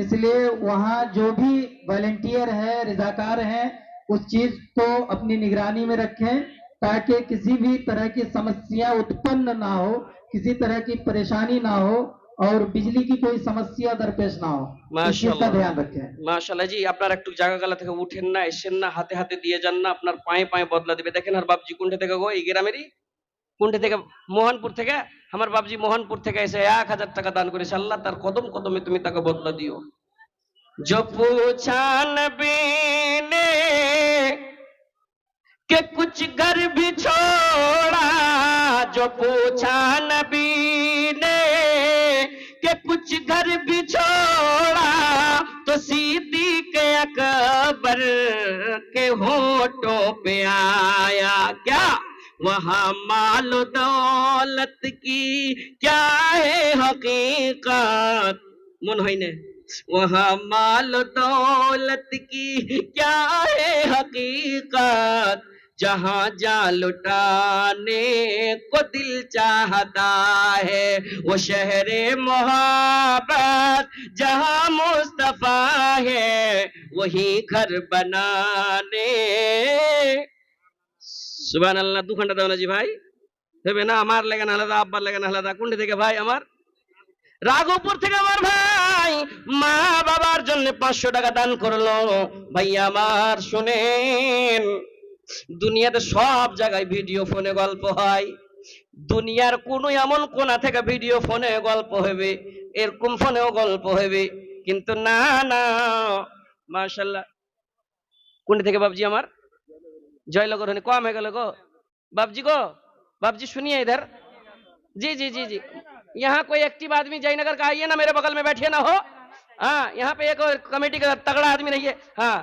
B: इसलिए वहाँ जो भी वॉलंटियर है, रिजाकार हैं, उस चीज को अपनी निगरानी में रखें ताकि किसी भी तरह की समस्या उत्पन्न ना हो, किसी तरह की परेशानी ना हो और बिजली की कोई समस्या दरपेश ना हो। इस चीज का ध्यान रखें।
A: মাশাআল্লাহ জি, আপনার একটু জায়গা গালা থেকে উঠেন না, এসেন না, হাতে হাতে দিয়ে যান না, আপনার পায়ে পায়ে বদলা দিবে। দেখেন আর বাপজি কোনটা থেকে গো, এই গ্রামেরই কোনটা থেকে, মোহনপুর থেকে। আমার বাপজি মোহনপুর থেকে এসে 1,000 টাকা দান করেছে। আল্লাহ তার কদম কদমে তুমি তাকে বদলা দিও। जो पूछा नबी ने कि कुछ घर भी छोड़ा, जो पूछा नबी ने कि कुछ घर भी छोड़ा, तो सिद्दीक़ अकबर के होठों पे आया क्या, वहाँ माल दौलत की क्या है हकीकत। मन है ने वहाँ माल दौलत की क्या है हकीकत, जहाँ जा लुटाने को दिल चाहता है, वो शहरे मोहब्बत जहाँ मुस्तफा है, वही घर बनाने। সুবহান আল্লাহ। 2 ঘন্টা দাও না জি ভাই, হবে না? আমার লেগে না আলাদা, আব্বার লেগে না আলাদা। কোনটা থেকে ভাই? আমার রাঘবপুর থেকে আমার ভাই মা বাবার জন্য 500 টাকা দান করলো। ভাইয়া আমার শুনেন, দুনিয়াতে সব জায়গায় ভিডিও ফোনে গল্প হয়, দুনিয়ার কোন এমন কোনা থেকে ভিডিও ফোনে গল্প হবে, এরকম ফোনেও গল্প হবে, কিন্তু না না মাশাআল্লাহ। কোনটা থেকে বাবজি? আমার জয়নগর হনে কম হয়ে গেল गो बाबजी को। बाबजी सुनिए इधर, जी जी जी जी, यहाँ कोई एक्टिव आदमी जयनगर का आइए ना, मेरे बगल में बैठिए ना हो। हाँ, यहाँ पे एक कमेटी का तगड़ा आदमी नहीं है। हाँ,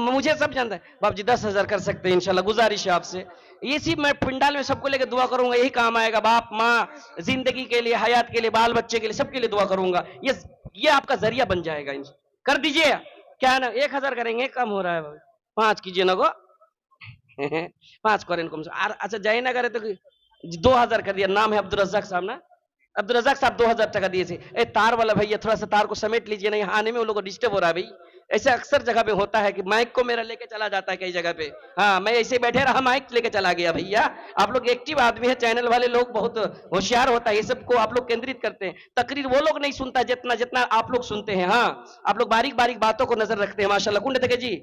A: मुझे सब जानता है। बाबजी 10,000 कर सकते हैं इंशाल्लाह, गुजारिश है आपसे। इसी मैं पिंडाल में सबको लेके दुआ करूंगा, यही काम आएगा। बाप माँ जिंदगी के लिए, हयात के लिए, बाल बच्चे के लिए, सबके लिए दुआ करूंगा। ये आपका जरिया बन जाएगा। कर दीजिए। क्या है ना, 1,000 करेंगे, कम हो रहा है। 5 कीजिए ना गो। 5 करें कम से। अच्छा जयनगर है तो 2,000 कर दिया। नाम है अब्दुल रज़ाक साहब ना, अब्दुल रज़ाक साहब 2,000 टका दिए थे। ए तार वाला भैया थोड़ा सा तार को समेट लीजिए ना, यहाँ आने में उन लोगों को डिस्टर्ब हो रहा है भाई। ऐसे अक्सर जगह पे होता है कि माइक को मेरा लेके चला जाता है कई जगह पे। हाँ, मैं ऐसे बैठे रहा, माइक लेके चला गया। भैया आप लोग एक्टिव आदमी है, चैनल वाले लोग बहुत होशियार होता है, ये सबको आप लोग केंद्रित करते हैं। तकरीर वो लोग नहीं सुनता जितना जितना आप लोग सुनते हैं। हाँ, आप लोग बारीक बारीक बातों को नजर रखते हैं माशाल्लाह। कुंड থেকে जी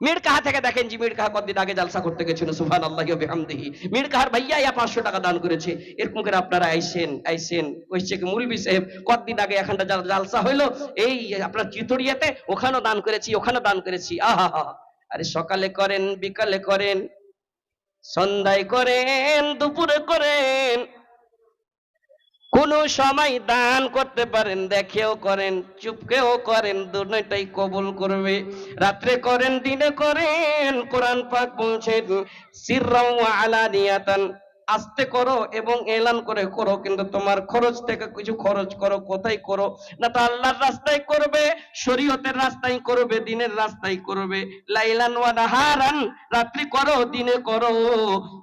A: মিড় কাহা থেকে দেখেন জি, মিড় কাহা কতদিন আগে জালসা করতে গেছিল, সুবহানাল্লাহি ওয়া বিহামদিহি। মিড় কাহার ভাইয়া ইয়া 500 টাকা দান করেছে। এরকম করে আপনারা আইছেন কইছে কি মুলবি সাহেব কতদিন আগে এখানটা জালসা হইলো, এই আপনার চিতড়িয়াতে ওখানেও দান করেছি, ওখানেও দান করেছি। আহা, আরে সকালে করেন, বিকালে করেন, সন্ধ্যায় করেন, দুপুরে করেন, কোন সময় দান করতে পারেন, দেখেও করেন, চুপকেও করেন, দুটোটাই কবুল করবে। রাত্রে করেন, দিনে করেন। কোরআন পাক বলছেন সিররাও ওয়া আলানিয়াতান, আস্তে করো এবং এলান করে করো, কিন্তু তোমার খরচ থেকে কিছু খরচ করো। কোথায় করো না, তো আল্লাহর রাস্তায় করবে, শরীয়তের রাস্তায় করবে, দিনের রাস্তায় করবে। লাইলান ওয়া নাহারান, রাত্রি করো, দিনে করো।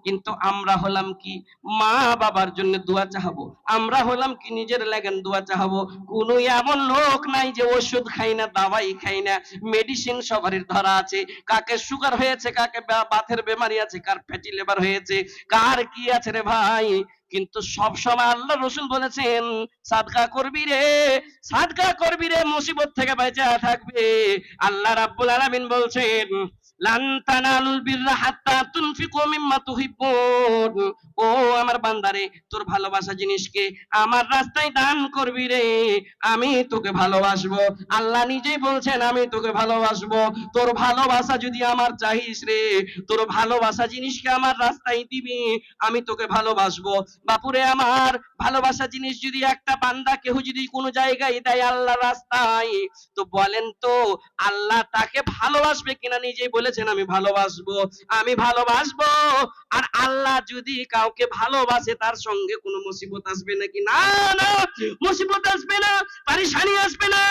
A: কিন্তু আমরা হলাম কি মা বাবার জন্য দোয়া চাহাবো, আমরা হলাম কি নিজের লাগেন দোয়া চাহাবো। কোন এমন লোক নাই যে ওষুধ খাই না, দাওয়াই খাই না, মেডিসিন সবারই ধরা আছে। কাকে সুগার হয়েছে, কাকে বাতের বেমারি আছে, কার ফ্যাটি লিভার হয়েছে, কার কি আছে রে ভাই। কিন্তু সব সময় আল্লাহ রসুল বলেছেন সাদকা করবি রে, সাদকা করবি রে, মুসিবত থেকে বাঁচা থাকবে। আল্লাহ রাব্বুল আলামিন বলছেন লান তানালুল বিররা হাত্তা তুনফিকু মিম্মা তুহিব্বুন। ও আমার বান্দারে, তোর ভালোবাসা জিনিসকে আমার রাস্তায় দান করবি রে, আমি তোকে ভালোবাসবো। আল্লাহ নিজেই বলছেন আমি তোকে ভালোবাসবো। তোর ভালোবাসা যদি আমার চাহিস রে, তোর ভালোবাসা জিনিসকে আমার রাস্তায় দিবি, আমি তোকে ভালোবাসবো। বাপুরে আমার, ভালোবাসা জিনিস যদি একটা বান্দা কেউ যদি কোনো জায়গায় দেয় আল্লাহ রাস্তায়, তো বলেন তো আল্লাহ তাকে ভালোবাসবে কিনা? নিজেই বলেছেন আমি ভালোবাসবো, আমি ভালোবাসবো। আর আল্লাহ যদি কাউকে ভালোবাসে তার সঙ্গে কোনো মুসিবত আসবে নাকি? না না, মুসিবত আসবে না, পারিশানি আসবে না।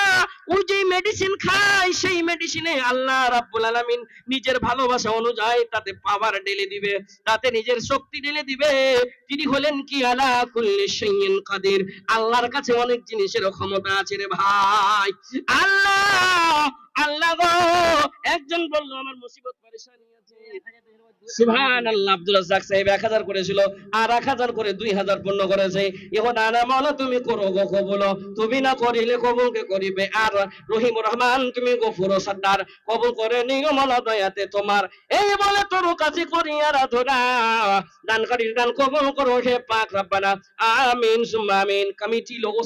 A: ওই যে মেডিসিন খায়, সেই মেডিসিনে আল্লাহ রাব্বুল আলামিন নিজের ভালোবাসা অনুযায়ী তাতে পাওয়ার ঢেলে দিবে, তাতে নিজের শক্তি ঢেলে দিবে। তিনি হলেন কি আলা কুল্লি শাইইন কাদির। আল্লাহর কাছে অনেক জিনিসের ক্ষমতা আছে রে ভাই। আল্লাহ আল্লাহ গো, একজন বলল আমার মুসিবত পারিশানি আছে, সুবহানাল্লাহ। আব্দুল রাজ্জাক সাহেব 1000 করেছিল, আর 1000 করে 2000 পূর্ণ করেছে। এখন আনা মাওলা তুমি করো গো কবুল, তুমি না করিলে কবুল কে করিবে? আর রহিম রহমান তুমি গফুর ও সাদ্দার, কবুল করে নিও মাওলা দয়াতে তোমার। এই বলে তোর কাছে করি আরাধনা, দানকারীর দান কবুল করো হে পাক রব্বানা। আমিন সুম্মা আমিন। কমিটি লোক